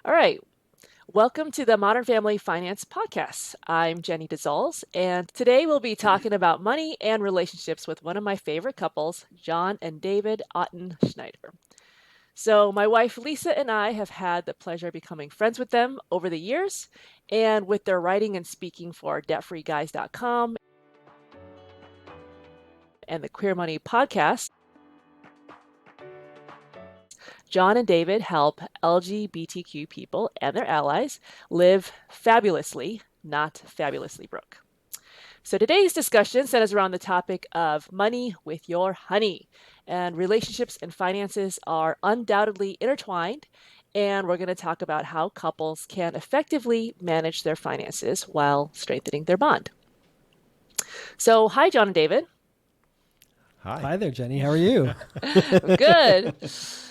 All right. Welcome to the Modern Family Finance Podcast. I'm Jenny DeZols, and today we'll be talking about money and relationships with one of my favorite couples, John and David Otten Schneider. So, my wife Lisa and I have had the pleasure of becoming friends with them over the years, and with their writing and speaking for debtfreeguys.com and the Queer Money podcast, John and David help LGBTQ people and their allies live fabulously, not fabulously broke. So today's discussion centers around the topic of money with your honey. And relationships and finances are undoubtedly intertwined. And we're going to talk about how couples can effectively manage their finances while strengthening their bond. So, hi, John and David. Hi there, Jenny. How are you? Good.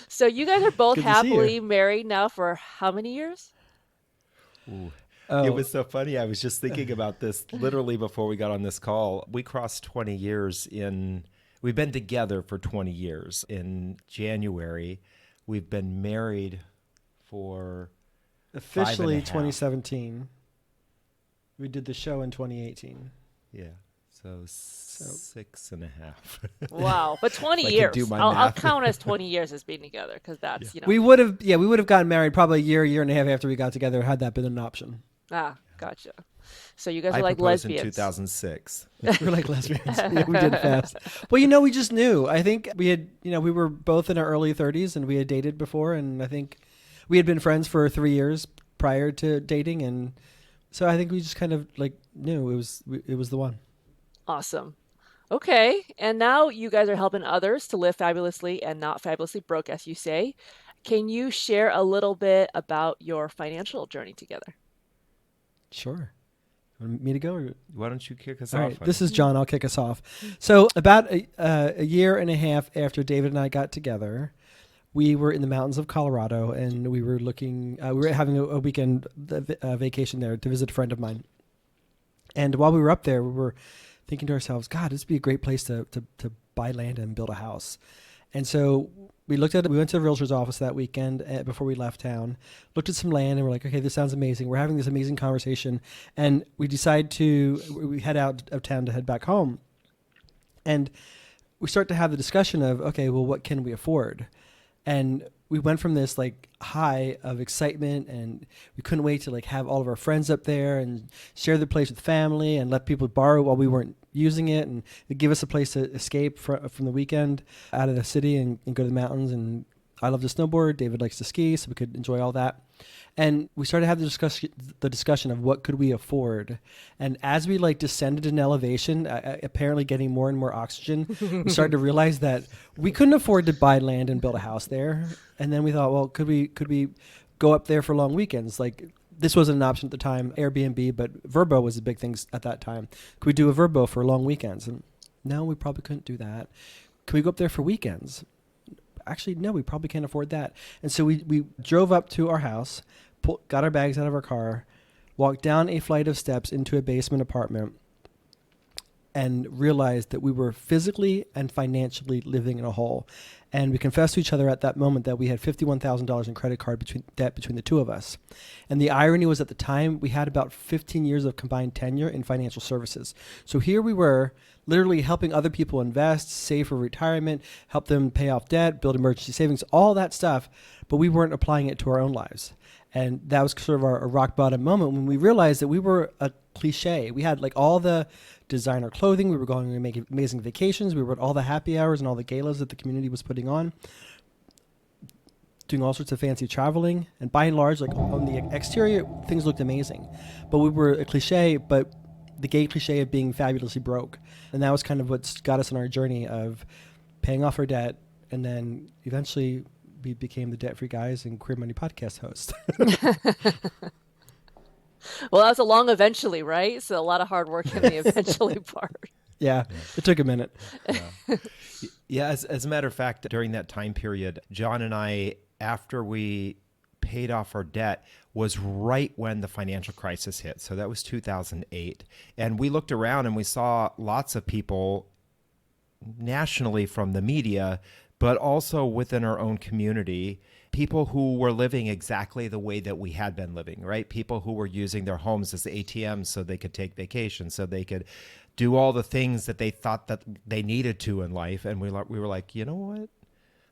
So you guys are both Good to see you. happily married now for how many years? Ooh. Oh. It was so funny. I was just thinking about this literally before we got on this call. We crossed 20 years we've been together for 20 years. In January, we've been married for Officially 5.5. 2017. We did the show in 2018. Yeah. So 6.5. Wow. But 20 If I could years. do my I'll math. count as 20 years as being together because that's, We would have gotten married probably a year and a half after we got together had that been an option. Ah, gotcha. So you guys I are like proposed lesbians. in 2006. We're like lesbians. Yeah, we did fast. Well, we just knew. I think we had, we were both in our early 30s and we had dated before. And I think we had been friends for 3 years prior to dating. And so I think we just kind of knew it was the one. Awesome. Okay. And now you guys are helping others to live fabulously and not fabulously broke, as you say. Can you share a little bit about your financial journey together? Sure. Want me to go? Or? Why don't you kick us All off? right, this is John. I'll kick us off. So about a year and a half after David and I got together, we were in the mountains of Colorado, and we were we were having a weekend vacation there to visit a friend of mine. And while we were up there, we were thinking to ourselves, God, this would be a great place to buy land and build a house. And so we went to the realtor's office that weekend before we left town, looked at some land, and we're like, okay, this sounds amazing. We're having this amazing conversation. And we decide we head out of town to head back home. And we start to have the discussion of, okay, well, what can we afford? And we went from this high of excitement, and we couldn't wait to have all of our friends up there and share the place with family and let people borrow while we weren't using it, and it'd give us a place to escape from the weekend out of the city and go to the mountains. And I love to snowboard. David likes to ski, so we could enjoy all that. And we started to have the discussion of what could we afford. And as we descended in elevation, apparently getting more and more oxygen, we started to realize that we couldn't afford to buy land and build a house there. And then we thought, well, could we go up there for long weekends? This wasn't an option at the time, Airbnb, but Vrbo was a big thing at that time. Could we do a Vrbo for long weekends? And no, we probably couldn't do that. Could we go up there for weekends? Actually, no, we probably can't afford that. And so we drove up to our house, got our bags out of our car, walked down a flight of steps into a basement apartment, and realized that we were physically and financially living in a hole. And we confessed to each other at that moment that we had $51,000 in credit card debt between the two of us. And the irony was, at the time, we had about 15 years of combined tenure in financial services. So here we were, literally helping other people invest, save for retirement, help them pay off debt, build emergency savings, all that stuff, but we weren't applying it to our own lives. And that was sort of our rock bottom moment when we realized that we were a cliche. We had all the designer clothing. We were going to make amazing vacations. We were at all the happy hours and all the galas that the community was putting on, doing all sorts of fancy traveling. And by and large, on the exterior, things looked amazing. But we were a cliche, but the gay cliche of being fabulously broke. And that was kind of what got us on our journey of paying off our debt, and then eventually we became the Debt Free Guys and Queer Money podcast host. Well, that was a long eventually, right? So a lot of hard work in the eventually part. Yeah, it took a minute. Yeah, as a matter of fact, during that time period, John and I, after we paid off our debt, was right when the financial crisis hit. So that was 2008. And we looked around and we saw lots of people nationally from the media, but also within our own community, people who were living exactly the way that we had been living, right? People who were using their homes as ATMs so they could take vacations, so they could do all the things that they thought that they needed to in life. And we were like, you know what?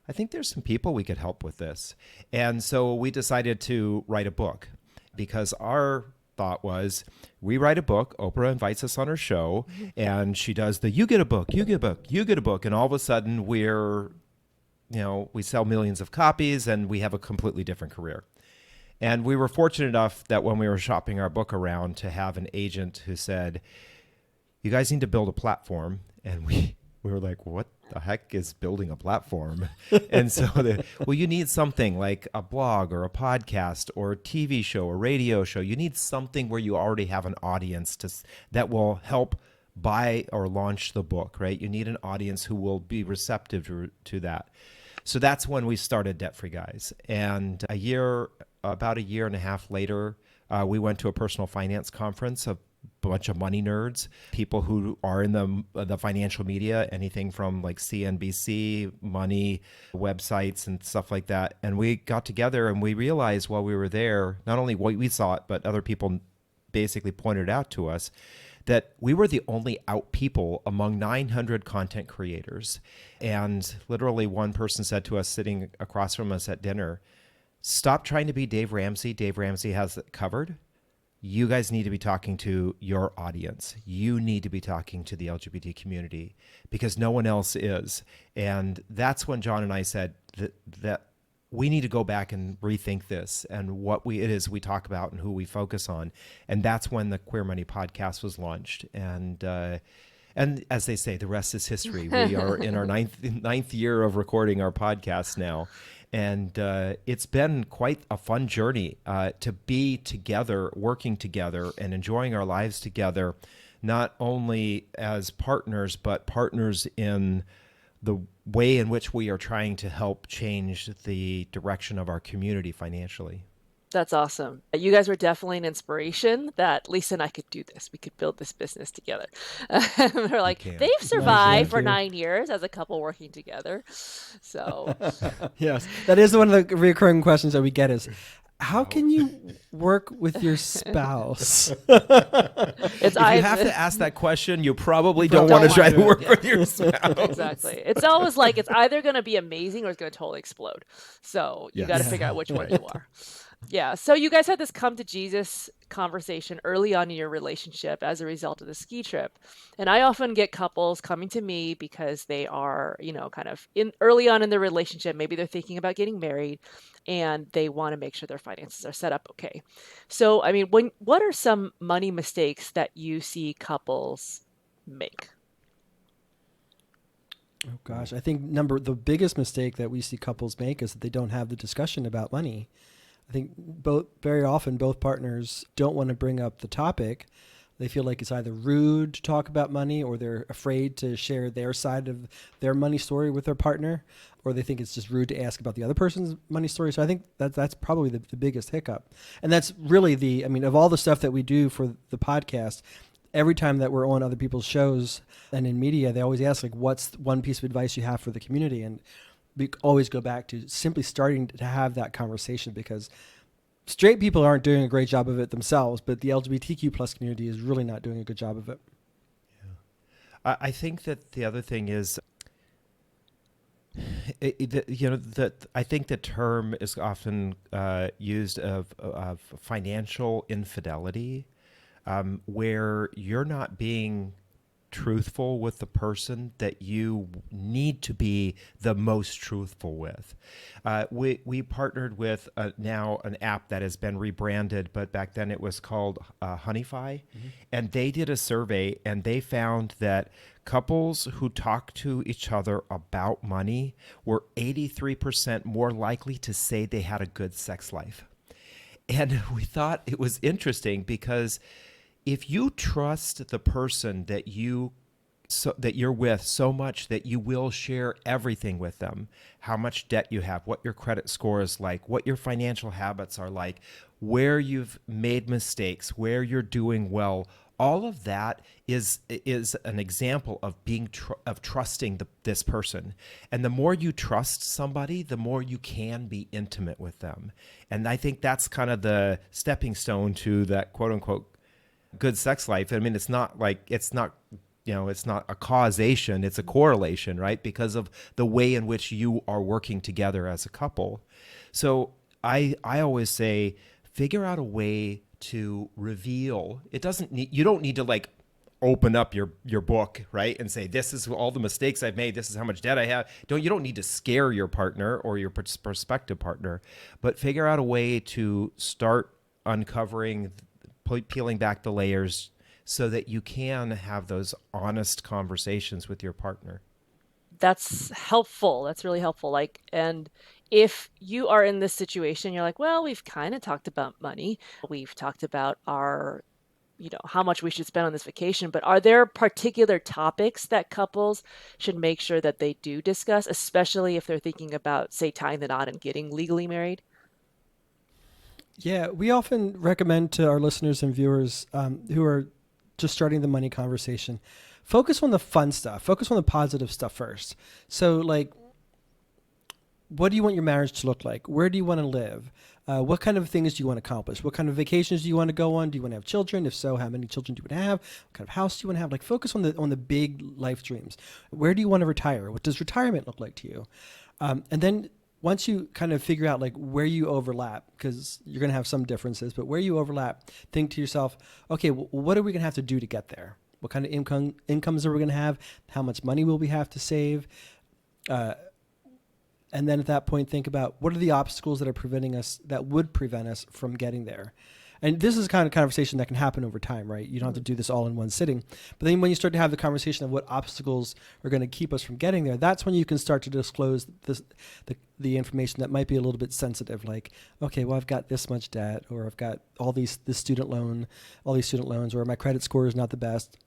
I think there's some people we could help with this. And so we decided to write a book, because our thought was, we write a book, Oprah invites us on her show, and she does the, you get a book, you get a book, you get a book. And all of a sudden we sell millions of copies and we have a completely different career. And we were fortunate enough that when we were shopping our book around, to have an agent who said, you guys need to build a platform. And we were like, what the heck is building a platform? And so, you need something like a blog or a podcast or a TV show, a radio show. You need something where you already have an audience that will help buy or launch the book, right? You need an audience who will be receptive to that. So that's when we started Debt Free Guys. And about a year and a half later, we went to a personal finance conference of bunch of money nerds, people who are in the financial media, anything from like CNBC, money websites and stuff like that. And we got together and we realized while we were there, not only what we saw it, but other people basically pointed out to us that we were the only out people among 900 content creators. And literally one person said to us sitting across from us at dinner, stop trying to be Dave Ramsey. Dave Ramsey has it covered. You guys need to be talking to your audience. You need to be talking to the LGBT community, because no one else is. And that's when John and I said that we need to go back and rethink this and what it is we talk about and who we focus on. And that's when the Queer Money podcast was launched. And as they say, the rest is history. We are in our ninth year of recording our podcast now. And it's been quite a fun journey to be together, working together, and enjoying our lives together, not only as partners, but partners in the way in which we are trying to help change the direction of our community financially. That's awesome. You guys were definitely an inspiration that Lisa and I could do this. We could build this business together. They're like, they've survived for 9 years as a couple working together. So yes, that is one of the recurring questions that we get is, how can you work with your spouse? If you have to ask that question, you probably don't want to try to work with your spouse. Exactly. It's always like, it's either going to be amazing or it's going to totally explode. So you got to figure out which one you are. Yeah. So you guys had this come to Jesus conversation early on in your relationship as a result of the ski trip. And I often get couples coming to me because they are, kind of early on in their relationship. Maybe they're thinking about getting married and they want to make sure their finances are set up okay. So, I mean, what are some money mistakes that you see couples make? Oh gosh, I think the biggest mistake that we see couples make is that they don't have the discussion about money. I think very often both partners don't want to bring up the topic. They feel like it's either rude to talk about money, or they're afraid to share their side of their money story with their partner, or they think it's just rude to ask about the other person's money story. So I think that's probably the biggest hiccup. And that's really of all the stuff that we do for the podcast, every time that we're on other people's shows and in media, they always ask, like, what's one piece of advice you have for the community? And we always go back to simply starting to have that conversation, because straight people aren't doing a great job of it themselves, but the LGBTQ plus community is really not doing a good job of it. Yeah. I think that the other thing is, I think the term is often used of financial infidelity, where you're not being truthful with the person that you need to be the most truthful with. We partnered with now an app that has been rebranded, but back then it was called Honeyfi, and they did a survey and they found that couples who talk to each other about money were 83% more likely to say they had a good sex life. And we thought it was interesting, because if you trust the person that you're with so much that you will share everything with them, how much debt you have, what your credit score is like, what your financial habits are like, where you've made mistakes, where you're doing well, All of that is an example of being of trusting this person. And the more you trust somebody, the more you can be intimate with them. And I think that's kind of the stepping stone to that quote unquote good sex life. I mean, it's not it's not a causation, it's a correlation, right? Because of the way in which you are working together as a couple. So I always say, figure out a way to reveal. You don't need to like open up your book, right? And say, this is all the mistakes I've made. This is how much debt I have. You don't need to scare your partner or your prospective partner, but figure out a way to start uncovering, peeling back the layers so that you can have those honest conversations with your partner. That's helpful. That's really helpful. Like, and if you are in this situation, you're like, well, we've kind of talked about money. We've talked about our, how much we should spend on this vacation, but are there particular topics that couples should make sure that they do discuss, especially if they're thinking about, say, tying the knot and getting legally married? Yeah, we often recommend to our listeners and viewers who are just starting the money conversation, focus on the fun stuff, focus on the positive stuff first. So like, what do you want your marriage to look like? Where do you want to live? What kind of things do you want to accomplish? What kind of vacations do you want to go on? Do you want to have children? If so, how many children do you want to have? What kind of house do you want to have? Like, focus on the big life dreams. Where do you want to retire? What does retirement look like to you? And then once you kind of figure out like where you overlap, because you're going to have some differences, but where you overlap, think to yourself, okay, well, what are we going to have to do to get there? What kind of incomes are we going to have? How much money will we have to save? And then at that point, think about what are the obstacles that would prevent us from getting there. And this is the kind of conversation that can happen over time, right? You don't have to do this all in one sitting. But then when you start to have the conversation of what obstacles are going to keep us from getting there, that's when you can start to disclose the information that might be a little bit sensitive. Like, okay, well, I've got this much debt, or I've got all these student loans, or my credit score is not the best.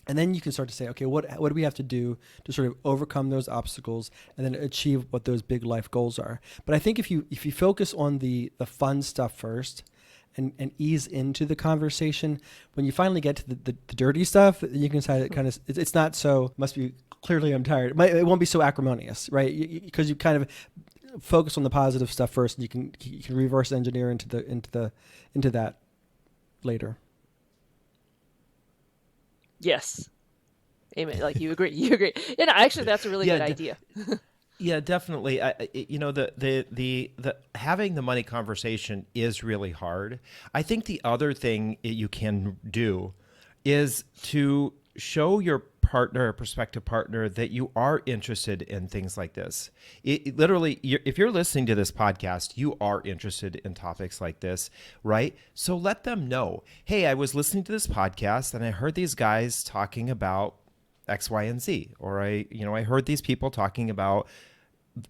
And then you can start to say, okay, what do we have to do to sort of overcome those obstacles and then achieve what those big life goals are? But I think if you focus on the fun stuff first and ease into the conversation, when you finally get to the dirty stuff, you can say it's not so, must be clearly I'm tired. It won't be so acrimonious, right? Because you kind of focus on the positive stuff first, and you can reverse engineer into that later. Yes. Amen. Like you agree. You agree. And actually, that's a really good idea. Yeah, definitely. The having the money conversation is really hard. I think the other thing you can do is to show your partner, prospective partner, that you are interested in things like this. Literally, if you're listening to this podcast, you are interested in topics like this, right? So let them know, hey, I was listening to this podcast and I heard these guys talking about X, Y, and Z, or I heard these people talking about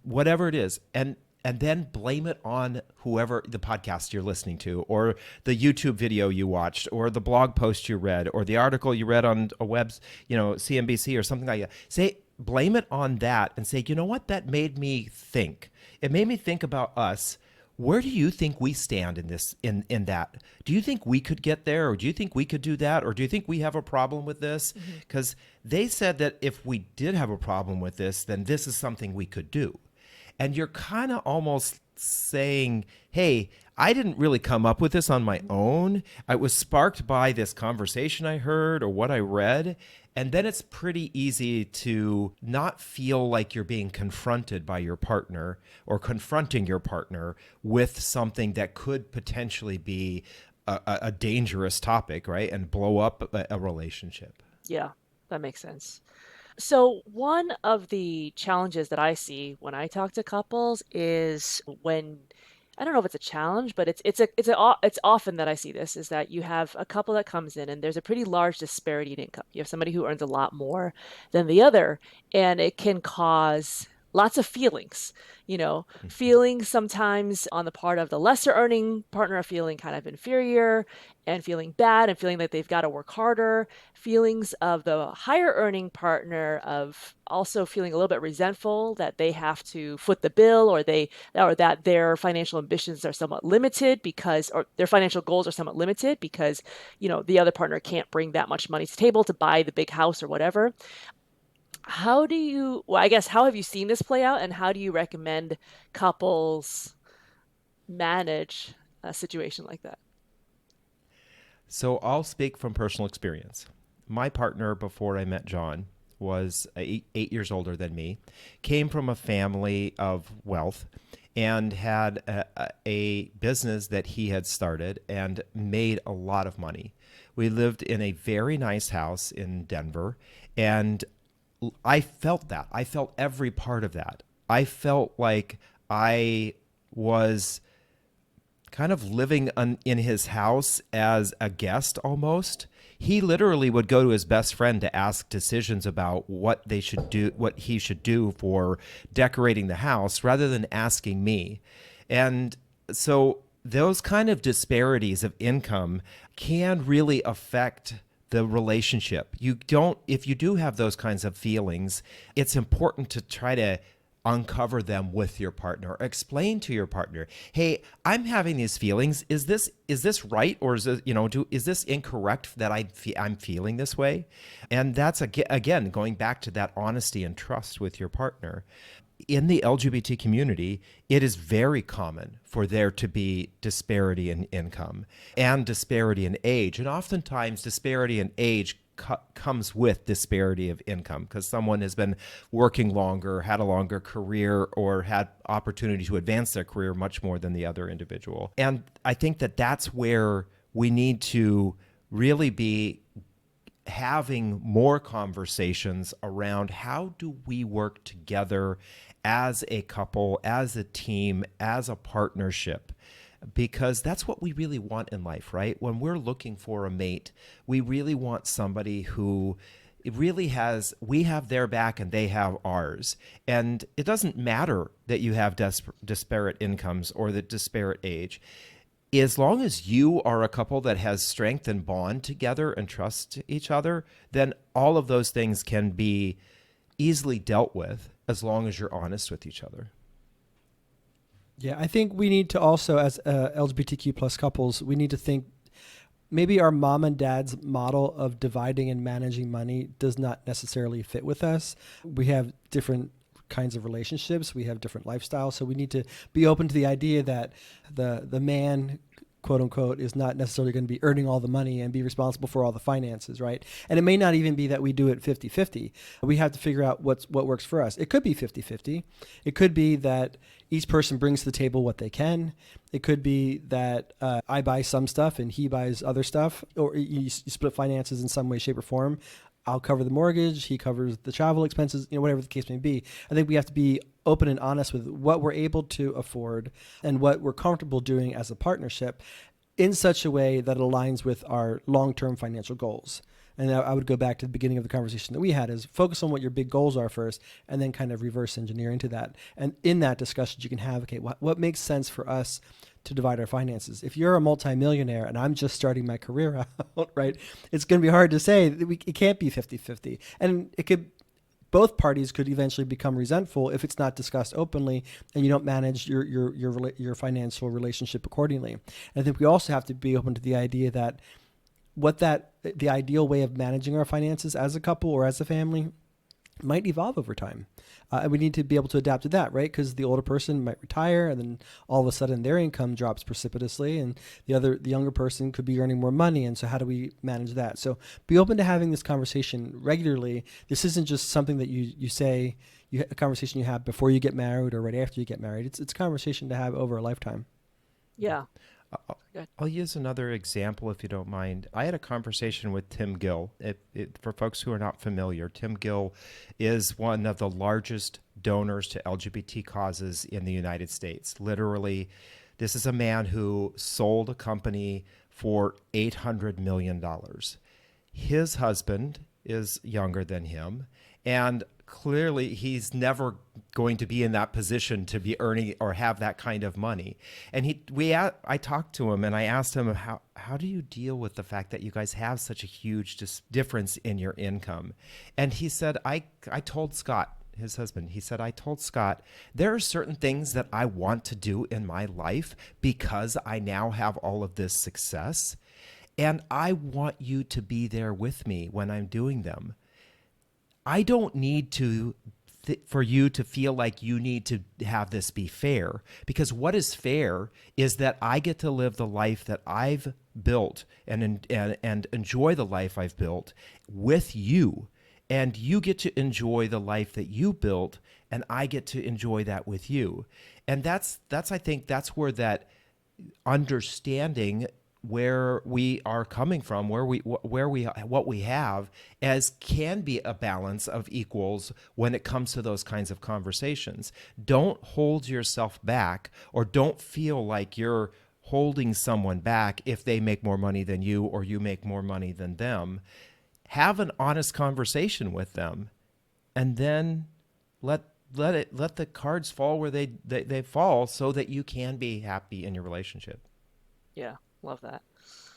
whatever it is, and then blame it on whoever the podcast you're listening to, or the YouTube video you watched, or the blog post you read, or the article you read on a CNBC or something like that. Blame it on that and say, you know what, that made me think. It made me think about us. Where do you think we stand in this, in that? Do you think we could get there, or do you think we could do that, or do you think we have a problem with this? Because they said that if we did have a problem with this, then this is something we could do. And you're kind of almost saying, hey, I didn't really come up with this on my own. I was sparked by this conversation I heard or what I read. And then it's pretty easy to not feel like you're being confronted by your partner or confronting your partner with something that could potentially be a dangerous topic, right? And blow up a relationship. Yeah, that makes sense. So one of the challenges that I see when I talk to couples is when, I don't know if it's a challenge, but it's often that I see this, is that you have a couple that comes in and there's a pretty large disparity in income. You have somebody who earns a lot more than the other, and it can cause lots of feelings, feelings sometimes on the part of the lesser earning partner, feeling kind of inferior and feeling bad and feeling like they've got to work harder, feelings of the higher earning partner of also feeling a little bit resentful that they have to foot the bill, or that their financial ambitions are somewhat limited or their financial goals are somewhat limited because, the other partner can't bring that much money to the table to buy the big house or whatever. I guess, how have you seen this play out, and how do you recommend couples manage a situation like that? So I'll speak from personal experience. My partner before I met John was 8 years older than me, came from a family of wealth, and had a business that he had started and made a lot of money. We lived in a very nice house in Denver, and I felt that. I felt every part of that. I felt like I was kind of living in his house as a guest almost. He literally would go to his best friend to ask decisions about what he should do for decorating the house rather than asking me. And so those kind of disparities of income can really affect the relationship. If you do have those kinds of feelings, it's important to try to uncover them with your partner. Explain to your partner, hey, I'm having these feelings. Is this right, or is this, is this incorrect that I'm feeling this way? And that's again going back to that honesty and trust with your partner. In the LGBT community, it is very common for there to be disparity in income and disparity in age. And oftentimes disparity in age comes with disparity of income because someone has been working longer, had a longer career, or had opportunity to advance their career much more than the other individual. And I think that that's where we need to really be having more conversations around how do we work together as a couple, as a team, as a partnership, because that's what we really want in life, right? When we're looking for a mate, we really want somebody who we have their back and they have ours. And it doesn't matter that you have disparate incomes or the disparate age. As long as you are a couple that has strength and bond together and trust each other, then all of those things can be easily dealt with as long as you're honest with each other. Yeah, I think we need to also, as LGBTQ plus couples, we need to think maybe our mom and dad's model of dividing and managing money does not necessarily fit with us. We have different kinds of relationships. We have different lifestyles. So we need to be open to the idea that the man, quote unquote, is not necessarily going to be earning all the money and be responsible for all the finances, right? And it may not even be that we do it 50-50. We have to figure out what works for us. It could be 50-50. It could be that each person brings to the table what they can. It could be that I buy some stuff and he buys other stuff, or you split finances in some way, shape, or form. I'll cover the mortgage, he covers the travel expenses, whatever the case may be. I think we have to be open and honest with what we're able to afford and what we're comfortable doing as a partnership in such a way that it aligns with our long-term financial goals. And I would go back to the beginning of the conversation that we had, is focus on what your big goals are first and then kind of reverse engineer into that. And in that discussion, you can have, okay, what makes sense for us to divide our finances? If you're a multimillionaire and I'm just starting my career out, right, it's going to be hard to say that it can't be 50-50. And both parties could eventually become resentful if it's not discussed openly and you don't manage your financial relationship accordingly. And I think we also have to be open to the idea that the ideal way of managing our finances as a couple or as a family might evolve over time. And we need to be able to adapt to that, right? Because the older person might retire and then all of a sudden their income drops precipitously and the younger person could be earning more money. And so how do we manage that? So be open to having this conversation regularly. This isn't just something that you say, a conversation you have before you get married or right after you get married. It's a conversation to have over a lifetime. Yeah. I'll use another example if you don't mind. I had a conversation with Tim Gill. For folks who are not familiar, Tim Gill is one of the largest donors to LGBT causes in the United States. Literally, this is a man who sold a company for $800 million. His husband is younger than him and clearly he's never going to be in that position to be earning or have that kind of money. And I talked to him and I asked him, how do you deal with the fact that you guys have such a huge difference in your income? And he said, I told Scott, his husband, he said, I told Scott, there are certain things that I want to do in my life because I now have all of this success. And I want you to be there with me when I'm doing them. I don't need for you to feel like you need to have this be fair, because what is fair is that I get to live the life that I've built and enjoy the life I've built with you. And you get to enjoy the life that you built, and I get to enjoy that with you. And that's I think that's where that understanding where we are coming from, what we have as can be a balance of equals when it comes to those kinds of conversations. Don't hold yourself back, or don't feel like you're holding someone back if they make more money than you or you make more money than them. Have an honest conversation with them, and then let the cards fall where they fall, so that you can be happy in your relationship. Yeah, love that.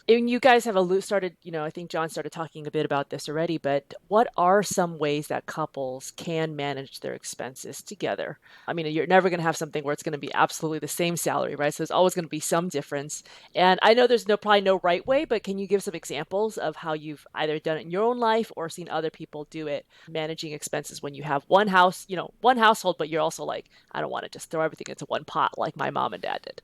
And you guys have started, I think John started talking a bit about this already, but what are some ways that couples can manage their expenses together? I mean, you're never going to have something where it's going to be absolutely the same salary, right? So there's always going to be some difference. And I know there's probably no right way, but can you give some examples of how you've either done it in your own life or seen other people do it, managing expenses when you have one house, one household, but you're also like, I don't want to just throw everything into one pot like my mom and dad did.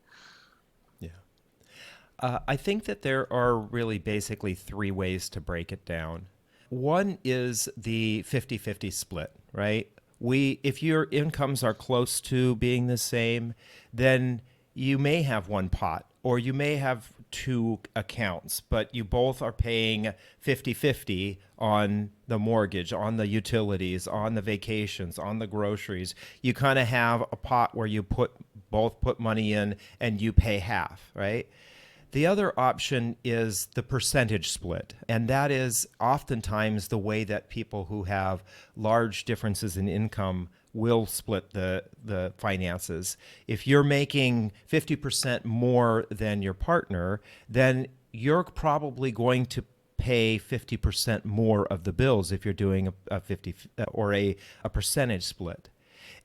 I think that there are really basically three ways to break it down. One is the 50-50 split, right? If your incomes are close to being the same, then you may have one pot, or you may have two accounts, but you both are paying 50-50 on the mortgage, on the utilities, on the vacations, on the groceries. You kind of have a pot where you both put money in and you pay half, right? The other option is the percentage split, and that is oftentimes the way that people who have large differences in income will split the finances. If you're making 50% more than your partner, then you're probably going to pay 50% more of the bills if you're doing a 50 or a percentage split.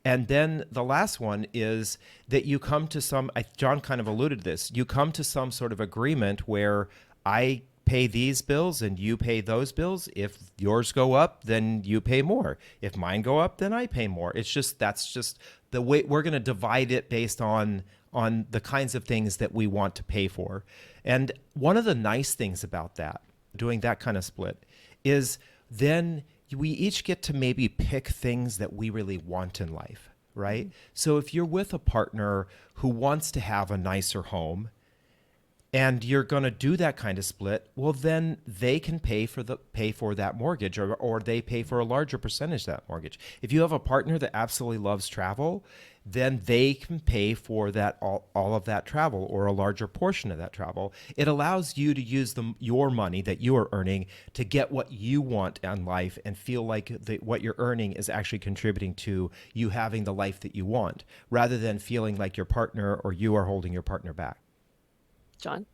And then the last one is that you come to John kind of alluded to this, you come to some sort of agreement where I pay these bills and you pay those bills. If yours go up, then you pay more. If mine go up, then I pay more. That's just the way we're going to divide it based on the kinds of things that we want to pay for. And one of the nice things about that, doing that kind of split, is then we each get to maybe pick things that we really want in life, right? So if you're with a partner who wants to have a nicer home and you're going to do that kind of split, well, then they can pay for that mortgage, or they pay for a larger percentage of that mortgage. If you have a partner that absolutely loves travel, then they can pay for that all of that travel, or a larger portion of that travel. It allows you to use your money that you are earning to get what you want in life, and feel like what you're earning is actually contributing to you having the life that you want, rather than feeling like your partner or you are holding your partner back. John,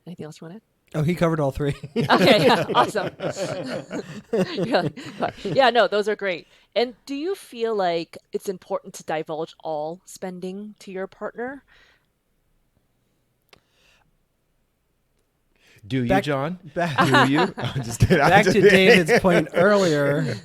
anything else you want to add? Oh, he covered all three. Okay, yeah, awesome. Yeah, no, those are great. And do you feel like it's important to divulge all spending to your partner? Do you, John? Do you? I'm just kidding. Back to David's point earlier,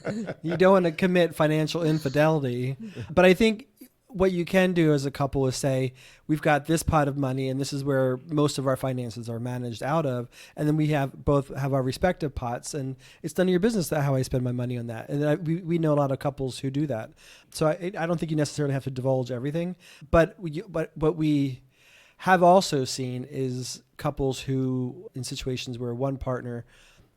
you don't want to commit financial infidelity. But I think what you can do as a couple is say, we've got this pot of money and this is where most of our finances are managed out of. And then we both have our respective pots, and it's none of your business how I spend my money on that. And we know a lot of couples who do that. So I don't think you necessarily have to divulge everything. But what we have also seen is couples who, in situations where one partner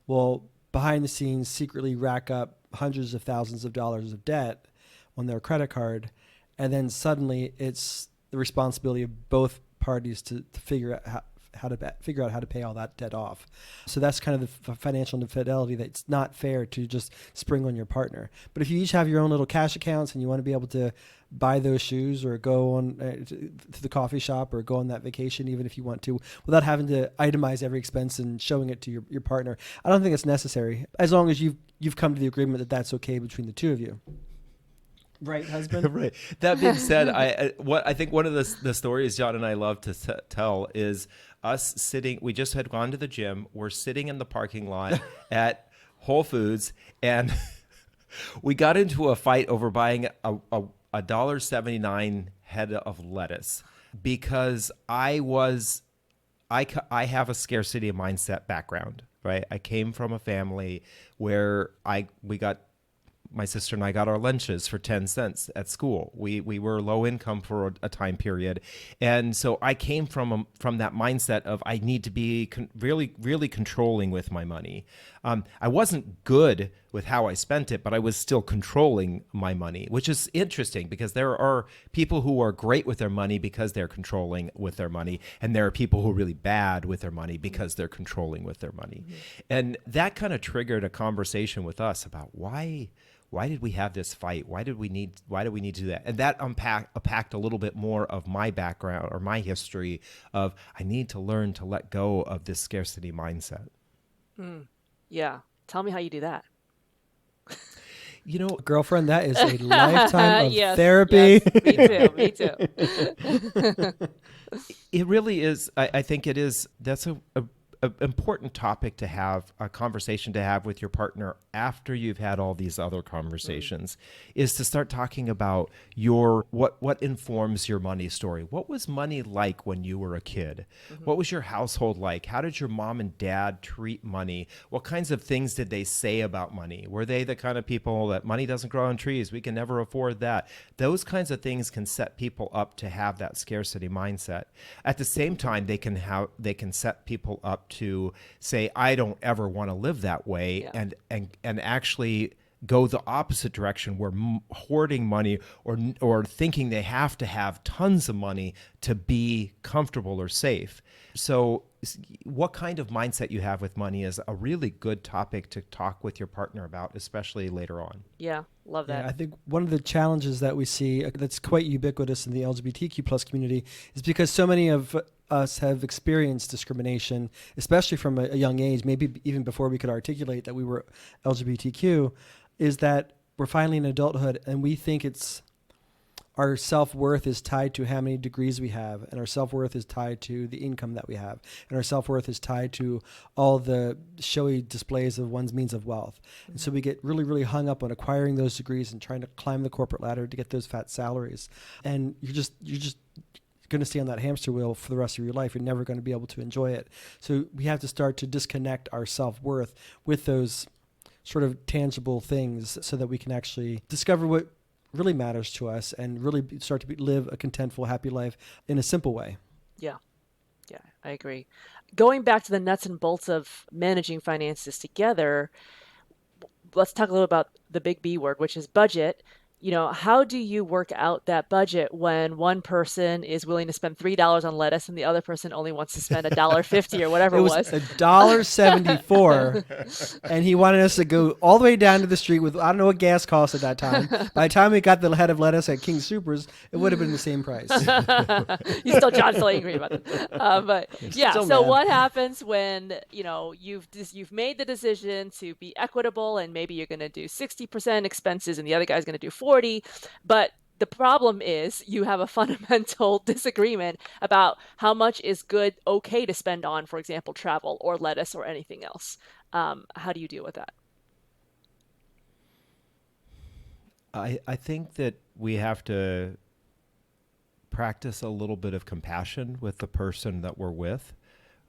will behind the scenes secretly rack up hundreds of thousands of dollars of debt on their credit card. And then suddenly it's the responsibility of both parties to figure figure out how to pay all that debt off. So that's kind of the financial infidelity, that it's not fair to just spring on your partner. But if you each have your own little cash accounts and you want to be able to buy those shoes or go on to the coffee shop or go on that vacation, even if you want to, without having to itemize every expense and showing it to your partner, I don't think it's necessary, as long as you've come to the agreement that that's okay between the two of you. Right, husband? Right. That being said, I think one of the stories John and I love to tell is us sitting. We just had gone to the gym. We're sitting in the parking lot at Whole Foods, and we got into a fight over buying a $1.79 head of lettuce because I have a scarcity mindset background. Right. I came from a family where my sister and I got our lunches for 10 cents at school. We were low income for a time period. And so I came from that mindset of I need to be really, really controlling with my money. I wasn't good with how I spent it, but I was still controlling my money, which is interesting because there are people who are great with their money because they're controlling with their money. And there are people who are really bad with their money because they're controlling with their money. Mm-hmm. And that kind of triggered a conversation with us about why did we have this fight? Why do we need to do that? And that unpacked a little bit more of my background or my history of I need to learn to let go of this scarcity mindset. Yeah. Tell me how you do that. Girlfriend, that is a lifetime of yes, therapy. Yes, me too. It really is. I think it is. That's a important topic to have, a conversation to have with your partner after you've had all these other conversations, is to start talking about what informs your money story. What was money like when you were a kid? Mm-hmm. What was your household like? How did your mom and dad treat money? What kinds of things did they say about money? Were they the kind of people that money doesn't grow on trees? We can never afford that. Those kinds of things can set people up to have that scarcity mindset. At the same time, they can set people up to say, I don't ever want to live that way, and actually go the opposite direction, where hoarding money or thinking they have to have tons of money to be comfortable or safe. So what kind of mindset you have with money is a really good topic to talk with your partner about, especially later on. Yeah, love that. Yeah, I think one of the challenges that we see that's quite ubiquitous in the LGBTQ plus community is because so many of us have experienced discrimination, especially from a young age, maybe even before we could articulate that we were LGBTQ, is that we're finally in adulthood and we think our self-worth is tied to how many degrees we have, and our self-worth is tied to the income that we have, and our self-worth is tied to all the showy displays of one's means of wealth. Mm-hmm. And so we get really, really hung up on acquiring those degrees and trying to climb the corporate ladder to get those fat salaries. And you're just going to stay on that hamster wheel for the rest of your life. You're never going to be able to enjoy it. So we have to start to disconnect our self-worth with those sort of tangible things so that we can actually discover what really matters to us and really start to live a contentful, happy life in a simple way. Yeah, I agree. Going back to the nuts and bolts of managing finances together, let's talk a little about the big B word, which is budget. How do you work out that budget when one person is willing to spend $3 on lettuce and the other person only wants to spend $1.50 or whatever it was? $1.74, and he wanted us to go all the way down to the street with, I don't know what gas cost at that time. By the time we got the head of lettuce at King Soopers, it would have been the same price. John's still angry about it. But yeah, so mad. what happens when, you've made the decision to be equitable and maybe you're going to do 60% expenses and the other guy's going to do 40%, but the problem is you have a fundamental disagreement about how much is okay to spend on, for example, travel or lettuce or anything else. How do you deal with that? I think that we have to practice a little bit of compassion with the person that we're with,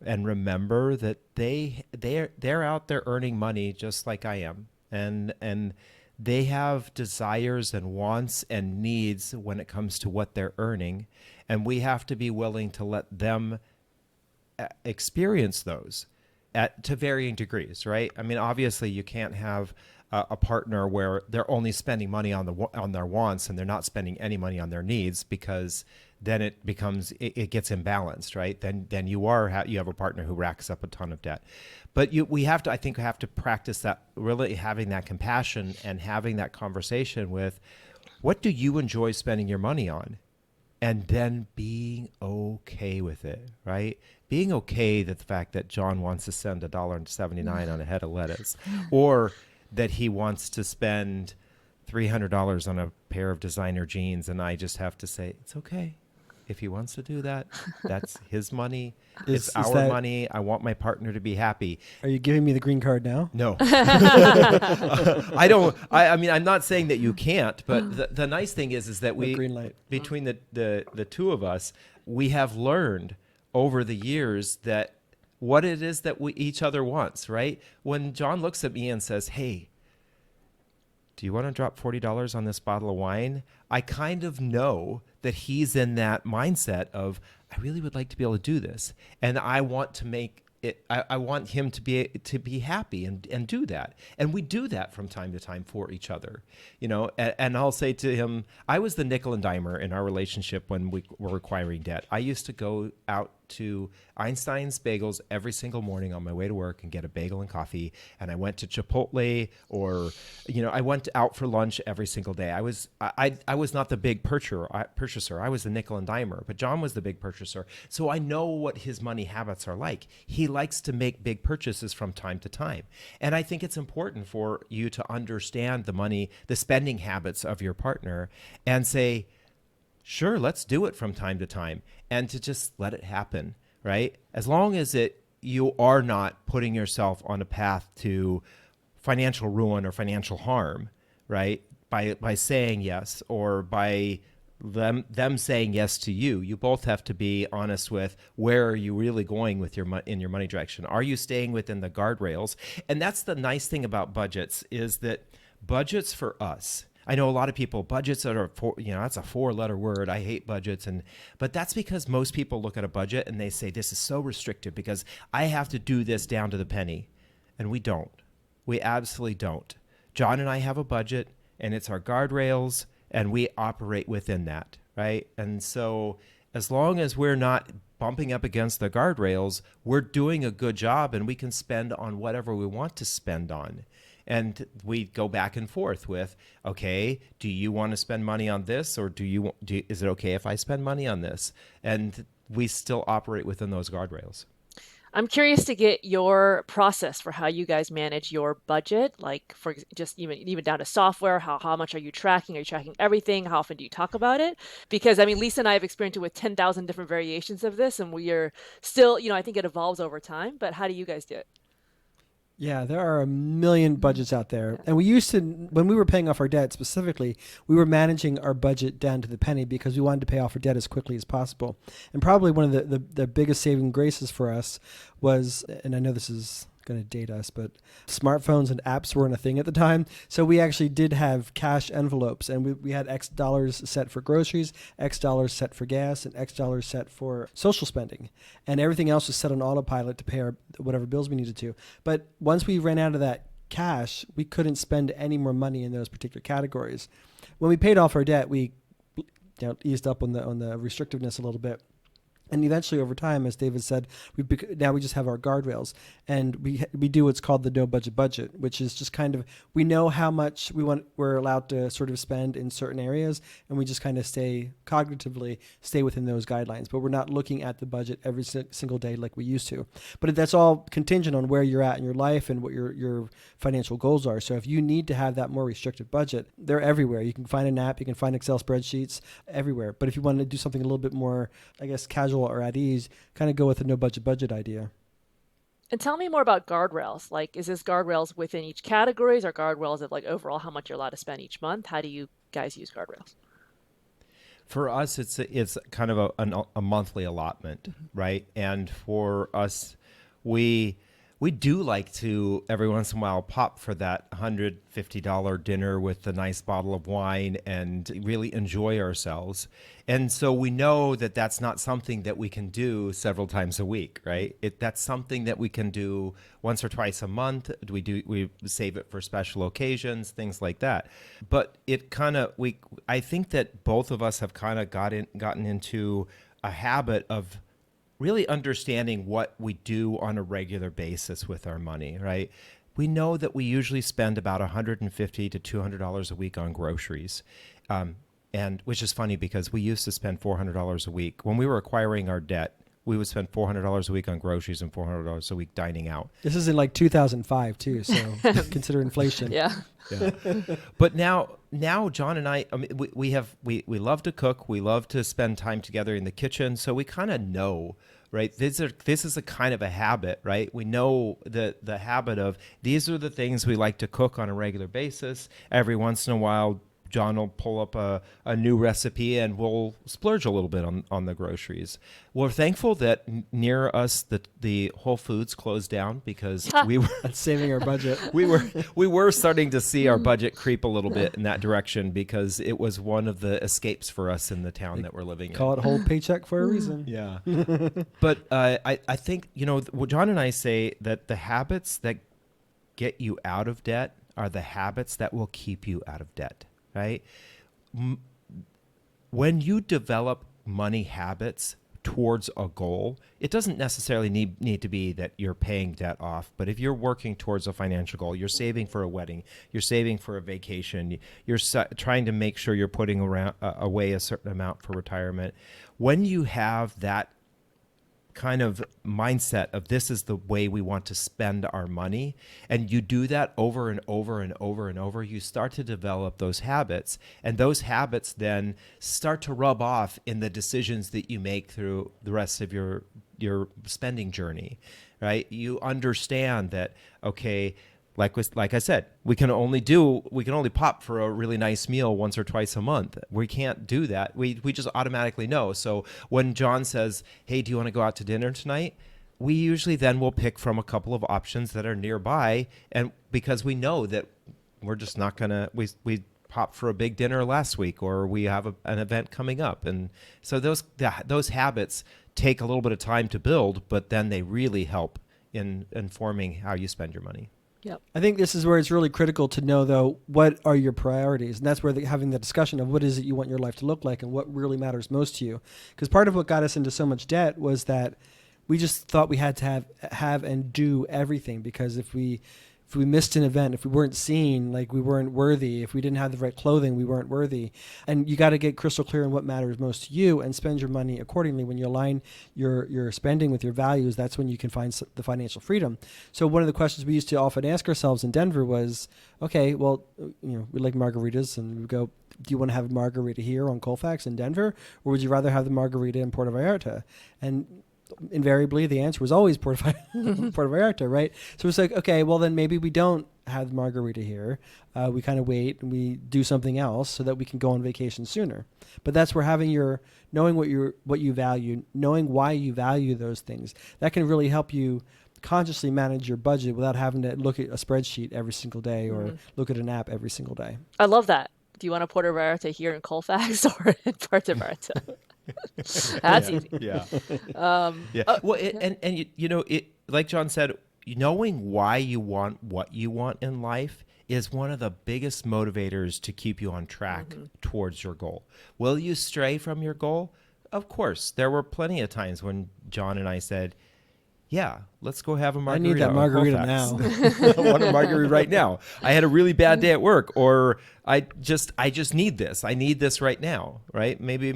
and remember that they're out there earning money just like I am, and they have desires and wants and needs when it comes to what they're earning, and we have to be willing to let them experience those to varying degrees, right? I mean, obviously, you can't have a partner where they're only spending money on their wants and they're not spending any money on their needs, because then it becomes, it gets imbalanced, right? Then you have a partner who racks up a ton of debt. But we have to, I think, have to practice that, really having that compassion and having that conversation with, what do you enjoy spending your money on? And then being okay with it, right? Being okay that the fact that John wants to spend $1.79 on a head of lettuce, or that he wants to spend $300 on a pair of designer jeans, and I just have to say, it's okay. If he wants to do that, that's his money. It's our money. I want my partner to be happy. Are you giving me the green card now? No. I don't. I mean, I'm not saying that you can't, but the nice thing is that we, green light. between the two of us, we have learned over the years that what it is that we each other wants, right? When John looks at me and says, hey, do you want to drop $40 on this bottle of wine? I kind of know that he's in that mindset of, I really would like to be able to do this. And I want to make it, I want him to be happy and do that. And we do that from time to time for each other, you know, and I'll say to him, I was the nickel and dimer in our relationship when we were acquiring debt. I used to go out to Einstein's Bagels every single morning on my way to work and get a bagel and coffee. And I went to Chipotle, or, you know, I went out for lunch every single day. I was not the big purchaser. I was the nickel and dimer, but John was the big purchaser. So I know what his money habits are like. He likes to make big purchases from time to time. And I think it's important for you to understand the spending habits of your partner and say, sure, let's do it from time to time, and to just let it happen, right? As long as you are not putting yourself on a path to financial ruin or financial harm, right? By saying yes, or by them saying yes to you. You both have to be honest with, where are you really going with in your money direction? Are you staying within the guardrails? And that's the nice thing about budgets, is that budgets for us, I know a lot of people, budgets that's a 4-letter word. I hate budgets. But that's because most people look at a budget and they say, this is so restrictive because I have to do this down to the penny. And we don't. We absolutely don't. John and I have a budget, and it's our guardrails, and we operate within that, right? And so as long as we're not bumping up against the guardrails, we're doing a good job, and we can spend on whatever we want to spend on. And we go back and forth with, okay, do you want to spend money on this, or is it okay if I spend money on this? And we still operate within those guardrails. I'm curious to get your process for how you guys manage your budget, like for just even down to software. How much are you tracking? Are you tracking everything? How often do you talk about it? Because I mean, Lisa and I have experienced it with 10,000 different variations of this, and we are still, I think it evolves over time. But how do you guys do it? Yeah, there are a million budgets out there. And we used to, when we were paying off our debt specifically, we were managing our budget down to the penny because we wanted to pay off our debt as quickly as possible. And probably one of the biggest saving graces for us was, and I know this is going to date us, but smartphones and apps weren't a thing at the time. So we actually did have cash envelopes, and we had X dollars set for groceries, X dollars set for gas, and X dollars set for social spending. And everything else was set on autopilot to pay our whatever bills we needed to. But once we ran out of that cash, we couldn't spend any more money in those particular categories. When we paid off our debt, we eased up on the restrictiveness a little bit. And eventually, over time, as David said, now we just have our guardrails, and we do what's called the no budget, which is just kind of, we know how much we're allowed to sort of spend in certain areas, and we just kind of cognitively stay within those guidelines. But we're not looking at the budget every single day like we used to. But that's all contingent on where you're at in your life and what your financial goals are. So if you need to have that more restricted budget, they're everywhere. You can find an app, you can find Excel spreadsheets everywhere. But if you want to do something a little bit more, I guess, casual or at ease, kind of go with the no budget idea. And tell me more about guardrails. Like, is this guardrails within each categories, or guardrails of like overall how much you're allowed to spend each month? How do you guys use guardrails? For us, it's kind of a monthly allotment, right? And for us, we we do like to every once in a while pop for that $150 dinner with a nice bottle of wine and really enjoy ourselves. And so we know that that's not something that we can do several times a week, right? That's something that we can do once or twice a month. We save it for special occasions, things like that. But I think that both of us have kind of gotten into a habit of really understanding what we do on a regular basis with our money, right? We know that we usually spend about $150 to $200 a week on groceries. And which is funny because we used to spend $400 a week. When we were acquiring our debt, we would spend $400 a week on groceries and $400 a week dining out. This is in like 2005 too, so consider inflation. Yeah. But now John and I mean, we love to cook. We love to spend time together in the kitchen. So we kind of know, right? This is a kind of a habit, right? We know the habit of these are the things we like to cook on a regular basis. Every once in a while, John will pull up a new recipe and we'll splurge a little bit on the groceries. We're thankful that near us the Whole Foods closed down because we were That's saving our budget. we were starting to see our budget creep a little bit in that direction because it was one of the escapes for us in the town that we're living in. Call it whole paycheck for a reason. Yeah. But I think, John and I say that the habits that get you out of debt are the habits that will keep you out of debt. Right? When you develop money habits towards a goal, it doesn't necessarily need to be that you're paying debt off. But if you're working towards a financial goal, you're saving for a wedding, you're saving for a vacation, you're trying to make sure you're putting away a certain amount for retirement. When you have that kind of mindset of this is the way we want to spend our money, and you do that over and over and over and over, you start to develop those habits, and those habits then start to rub off in the decisions that you make through the rest of your spending journey, right? You understand that, okay, like I said, we can only pop for a really nice meal once or twice a month. We can't do that. We just automatically know. So when John says, "Hey, do you want to go out to dinner tonight?" we usually then will pick from a couple of options that are nearby, and because we know that we're just not gonna we popped for a big dinner last week, or we have an event coming up, and so those habits take a little bit of time to build, but then they really help in informing how you spend your money. Yep. I think this is where it's really critical to know, though, what are your priorities? And that's where having the discussion of what is it you want your life to look like and what really matters most to you. Because part of what got us into so much debt was that we just thought we had to have and do everything, because if we missed an event, if we weren't seen, like we weren't worthy, if we didn't have the right clothing, we weren't worthy. And you got to get crystal clear on what matters most to you and spend your money accordingly. When you align your spending with your values, that's when you can find the financial freedom. So one of the questions we used to often ask ourselves in Denver was, okay, well, we like margaritas, and we go, do you want to have a margarita here on Colfax in Denver, or would you rather have the margarita in Puerto Vallarta? And invariably the answer was always Puerto Vallarta, right? So it's like, okay, well then maybe we don't have the margarita here. We kind of wait and we do something else so that we can go on vacation sooner. But that's where knowing what you value, knowing why you value those things, that can really help you consciously manage your budget without having to look at a spreadsheet every single day or look at an app every single day. I love that. Do you want a Puerto Vallarta here in Colfax or in Puerto Vallarta? That's easy. Yeah. Well, like John said, knowing why you want what you want in life is one of the biggest motivators to keep you on track towards your goal. Will you stray from your goal? Of course. There were plenty of times when John and I said, yeah, let's go have a margarita. I need that margarita now. I want a margarita right now. I had a really bad day at work, or I just need this. I need this right now, right? Maybe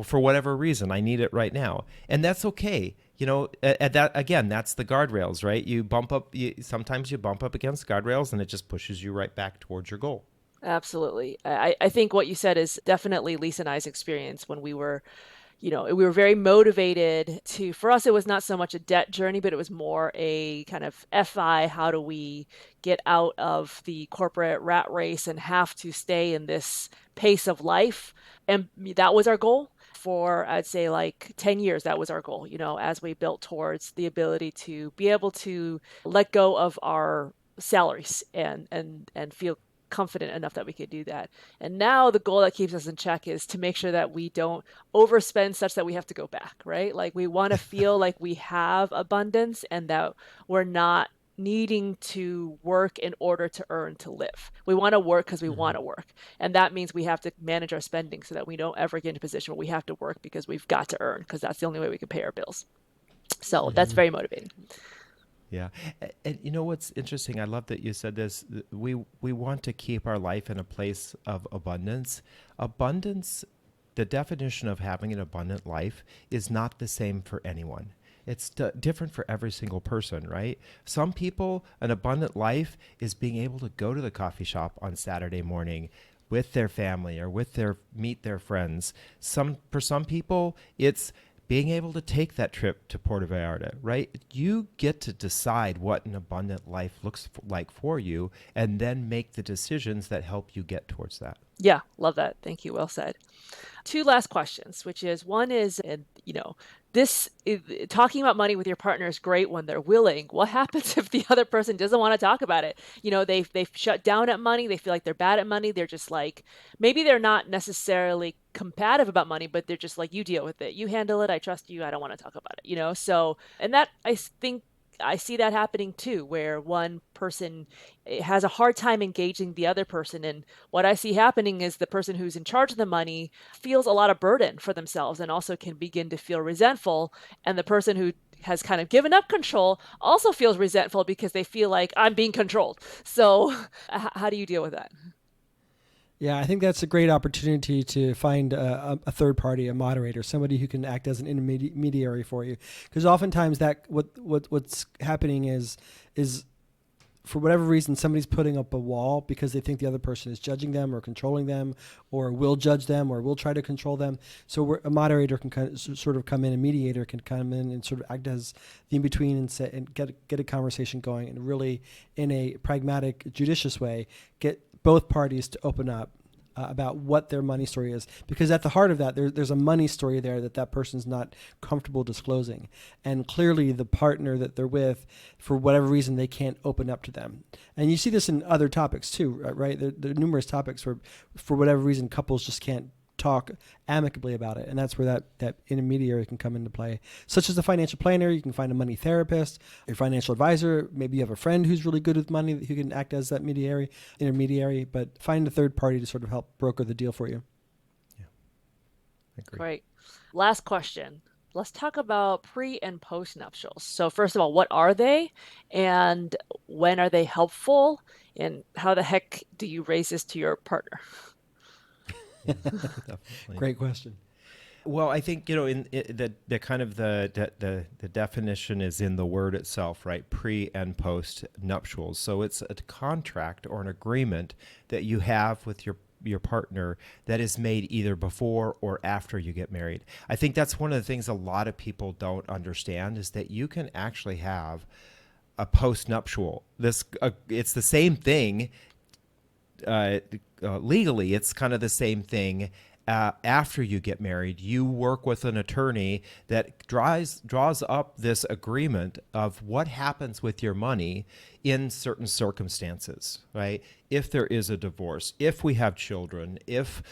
for whatever reason, I need it right now. And that's okay. That's the guardrails, right? Sometimes you bump up against guardrails and it just pushes you right back towards your goal. Absolutely. I think what you said is definitely Lisa and I's experience when we were very motivated for us, it was not so much a debt journey, but it was more a kind of how do we get out of the corporate rat race and have to stay in this pace of life? And that was our goal. for, I'd say, like 10 years. That was our goal, as we built towards the ability to be able to let go of our salaries and feel confident enough that we could do that. And now the goal that keeps us in check is to make sure that we don't overspend such that we have to go back, right? Like we want to feel like we have abundance and that we're not needing to work in order to earn to live. We want to work because we want to work. And that means we have to manage our spending so that we don't ever get in a position where we have to work because we've got to earn, because that's the only way we can pay our bills. So that's very motivating. Yeah. And you know what's interesting? I love that you said this. We want to keep our life in a place of abundance. Abundance, the definition of having an abundant life is not the same for anyone. It's different for every single person, right? Some people, an abundant life is being able to go to the coffee shop on Saturday morning with their family or meet their friends. For some people, it's being able to take that trip to Puerto Vallarta, right? You get to decide what an abundant life looks like for you and then make the decisions that help you get towards that. Yeah, love that. Thank you. Well said. Two last questions, which is one is, talking about money with your partner is great when they're willing. What happens if the other person doesn't want to talk about it? They've shut down at money. They feel like they're bad at money. They're just like, maybe they're not necessarily combative about money, but they're just like, you deal with it. You handle it. I trust you. I don't want to talk about it, So, and that I think I see that happening too, where one person has a hard time engaging the other person. And what I see happening is the person who's in charge of the money feels a lot of burden for themselves and also can begin to feel resentful. And the person who has kind of given up control also feels resentful because they feel like I'm being controlled. So how do you deal with that? Yeah, I think that's a great opportunity to find a third party, a moderator, somebody who can act as an intermediary for you. Because oftentimes what's happening is for whatever reason somebody's putting up a wall because they think the other person is judging them or controlling them or will judge them or will try to control them. So a moderator can sort of come in, a mediator can come in and sort of act as the in-between and get a conversation going and really in a pragmatic, judicious way get both parties to open up about what their money story is, because at the heart of that, there's a money story there that person's not comfortable disclosing, and clearly the partner that they're with, for whatever reason, they can't open up to them. And you see this in other topics too, right? There are numerous topics where, for whatever reason, couples just can't talk amicably about it, and that's where that intermediary can come into play, such as a financial planner. You can find a money therapist, your financial advisor. Maybe you have a friend who's really good with money who can act as that intermediary, but find a third party to sort of help broker the deal for you. Yeah, I agree. Great. Last question. Let's talk about pre and post nuptials. So first of all, what are they and when are they helpful, and how the heck do you raise this to your partner? Great question. Well, I think the kind of the definition is in the word itself, right? Pre and post nuptials. So it's a contract or an agreement that you have with your partner that is made either before or after you get married. I think that's one of the things a lot of people don't understand, is that you can actually have a post nuptial. It's the same thing. Legally, it's kind of the same thing. After you get married, you work with an attorney that draws up this agreement of what happens with your money in certain circumstances, right? If there is a divorce, if we have children, if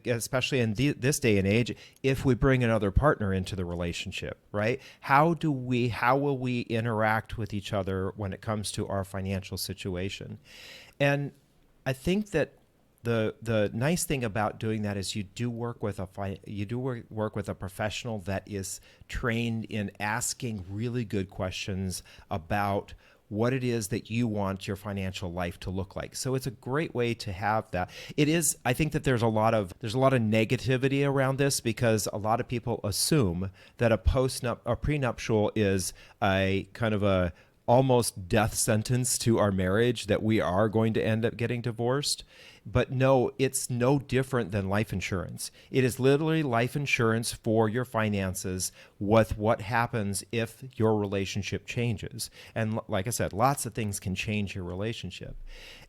especially in this day and age, if we bring another partner into the relationship, right? How will we interact with each other when it comes to our financial situation? And I think that the nice thing about doing that is you do work with a professional that is trained in asking really good questions about what it is that you want your financial life to look like. So it's a great way to have that. I think that there's a lot of negativity around this, because a lot of people assume that a prenuptial is a kind of a almost death sentence to our marriage, that we are going to end up getting divorced. But no, it's no different than life insurance. It is literally life insurance for your finances with what happens if your relationship changes. And like I said, lots of things can change your relationship.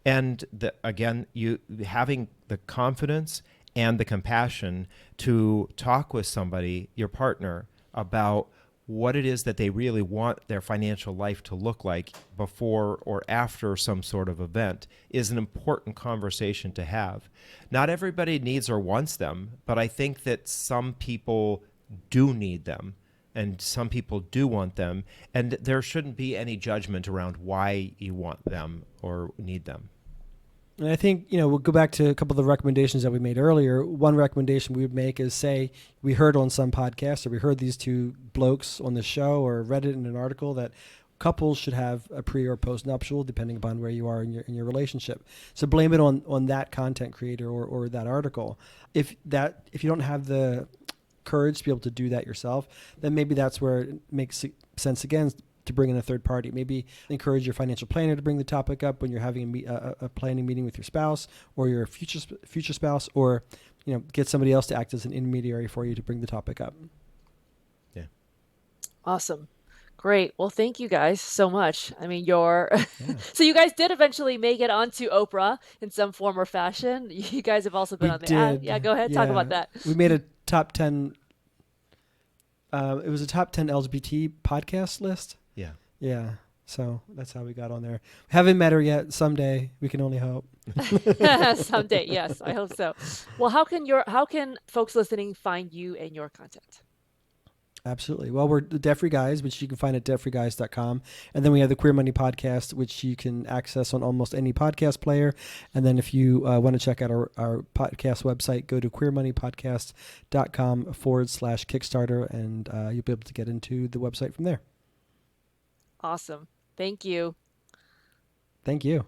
And again, you having the confidence and the compassion to talk with somebody, your partner, about what it is that they really want their financial life to look like before or after some sort of event is an important conversation to have. Not everybody needs or wants them, but I think that some people do need them and some people do want them, and there shouldn't be any judgment around why you want them or need them. And I think, we'll go back to a couple of the recommendations that we made earlier. One recommendation we would make is, say we heard on some podcast, or we heard these two blokes on the show, or read it in an article, that couples should have a pre or post nuptial, depending upon where you are in your relationship. So blame it on that content creator or that article. If you don't have the courage to be able to do that yourself, then maybe that's where it makes sense again to bring in a third party. Maybe encourage your financial planner to bring the topic up when you're having a planning meeting with your spouse or your future spouse, or get somebody else to act as an intermediary for you to bring the topic up. Yeah. Awesome. Great. Well, thank you guys so much. I mean, so you guys did eventually make it onto Oprah in some form or fashion. You guys have also been We on the did. yeah, go ahead. Talk about that. We made a top 10. It was a top 10 LGBT podcast list. Yeah. Yeah. So that's how we got on there. Haven't met her yet. Someday, we can only hope. Someday, yes, I hope so. Well, how can folks listening find you and your content? Absolutely. Well, we're the Debt Free Guys, which you can find at debtfreeguys.com. And then we have the Queer Money Podcast, which you can access on almost any podcast player. And then if you want to check out our podcast website, go to queermoneypodcast.com/Kickstarter, and you'll be able to get into the website from there. Awesome. Thank you. Thank you.